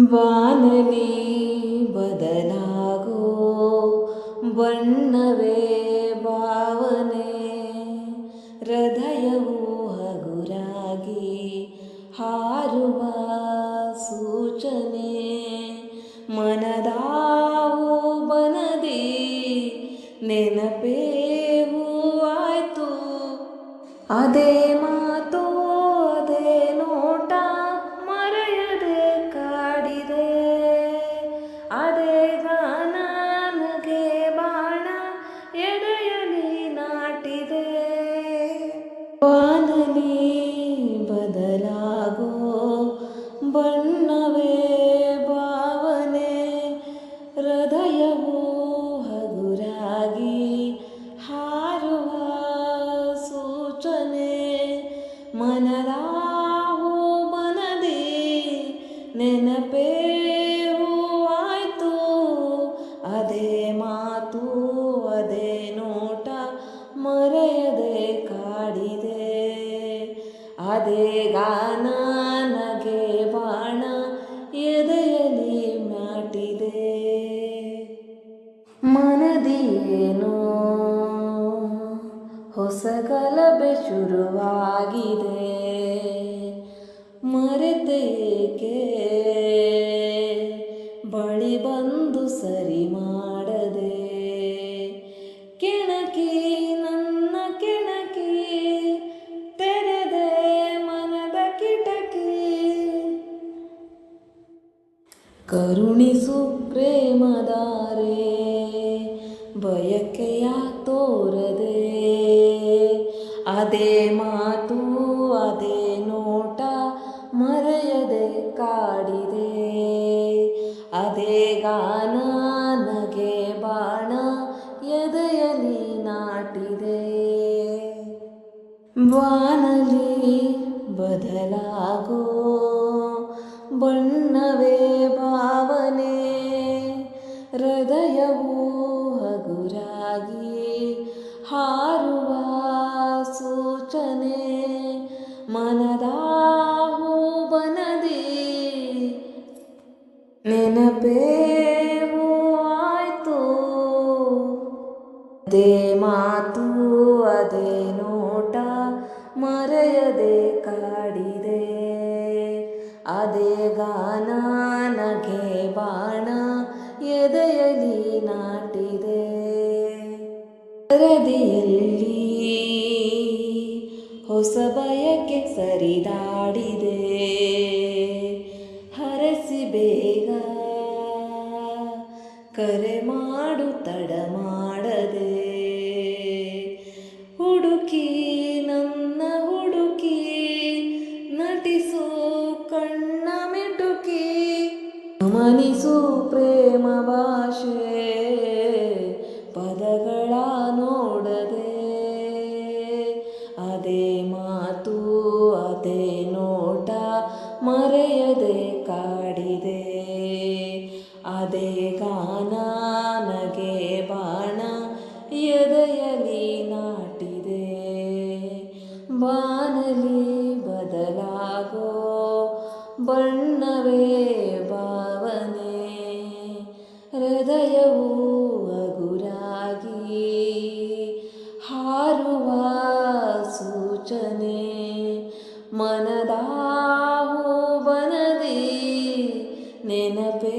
ಬಾನಲಿ ಬದಲಾಗೋ ಬಣ್ಣವೇ ಭಾವನೆ, ಹೃದಯವು ಹಗುರಾಗಿ ಹಾರುವ ಸೂಚನೆ, ಮನದಾವು ಬನದಿ ನೆನಪೇ ಹೂವಾಯ್ತು. ಅದೇ ಮಾತು ಅದೇ ನೋಟ ಮರೆಯದೆ ಕಾಡಿದೆ, ಅದೇ ಗಾನ ನಗೆ ಬಾಣ ಎದೆಯಲಿ ನಾಟಿದೆ. ಬಾನಲಿ ಬದಲಾಗೋ ಬಣ್ಣವೇ ಭಾವನೆ, ಹೃದಯವು ಹಗುರಾಗಿ ಹಾರುವ ಸೂಚನೆ, ಮನದಾವು ಮನದಿ ನೆನಪೇ ಹೂವಾಯ್ತು. ಅದೇ ಮಾತು ಅದೇ ನೋಟ ಮರೆಯದೆ ಕಾಡಿದೆ, ಅದೇ ಗಾನ ನಗೆ ಬಾಣ ಎದೆಯಲಿ ನಾಟಿದೆ. ಮನದಿಯೇನೋ ಹೊಸ ಗಲಭೆ ಶುರುವಾಗಿದೆ, ಮರೆತೇಕೆ ಬಳಿ ಬಂದು ಸರಿ ಮಾಡದೆ. ಕೆಣಕಿ ನನ್ನ ಕೆಣಕಿ ತೆರೆದೆ ಮನದ ಕಿಟಕಿ, ಕರುಣಿಸು ಪ್ರೇಮದಾರೆ ಬಯಕೆಯ ತೋರದೆ. ಅದೇ ಮಾತು ಅದೇ ನೋಟ ಮರೆಯದೆ ಕಾಡಿದೆ, ಅದೇ ಗಾನ ನಗೆ ಬಾಣ ಎದೆಯಲಿ ನಾಟಿದೆ. ಬಾನಲಿ ಬದಲಾಗೋ ಬಣ್ಣವೇ ಭಾವನೆ, ಹೃದಯವು ಹಗುರಾಗಿ ಹಾರುವ ಸೂಚನೆ, ಮನದಾವು ಬನದಿ ನೆನಪೇ ಹೂವಾಯ್ತು. ಅದೇ ಮಾತು ಅದೇ ನೋಟ ಮರೆಯದೆ ಕಾಡಿದೆ, ಅದೇ ಗಾನ ನಗೆ ಬಾಣ ಎದೆಯಲಿ ನಾಟಿದೆ. ಸರದಿಯಲ್ಲಿ ಹೊಸ ಬಯಕೆ ಸರಿದಾಡಿದೆ, ಹರಸಿ ಬೇಗ ಕರೆ ಮಾಡು ತಡ ಮಾಡದೆ. ಹುಡುಕಿ ನನ್ನ ಹುಡುಕಿ ನಟಿಸು ಕಣ್ಣ ಮಿಟುಕಿ, ಗಮನಿಸು ಪ್ರೇಮ ಭಾಷೆ ಪದಗಳ ನೋಡದೆ. ಅದೇ ಮಾತು ಅದೇ ನೋಟ ಮರೆಯದೆ ಕಾಡಿದೆ, ಅದೇ ಗಾನ ನಗೆ ಬಾಣ ಎದೆಯಲಿ ನಾಟಿದೆ. ಬಾನಲಿ ಬದಲಾಗೋ ಬಣ್ಣವೇ ಭಾವನೆ, ಹೃದಯವು ಹಗುರಾಗಿ ಹಾರುವ ಸೂಚನೆ, ಮನದಾವು ಬನದಿ ನೆನಪೇ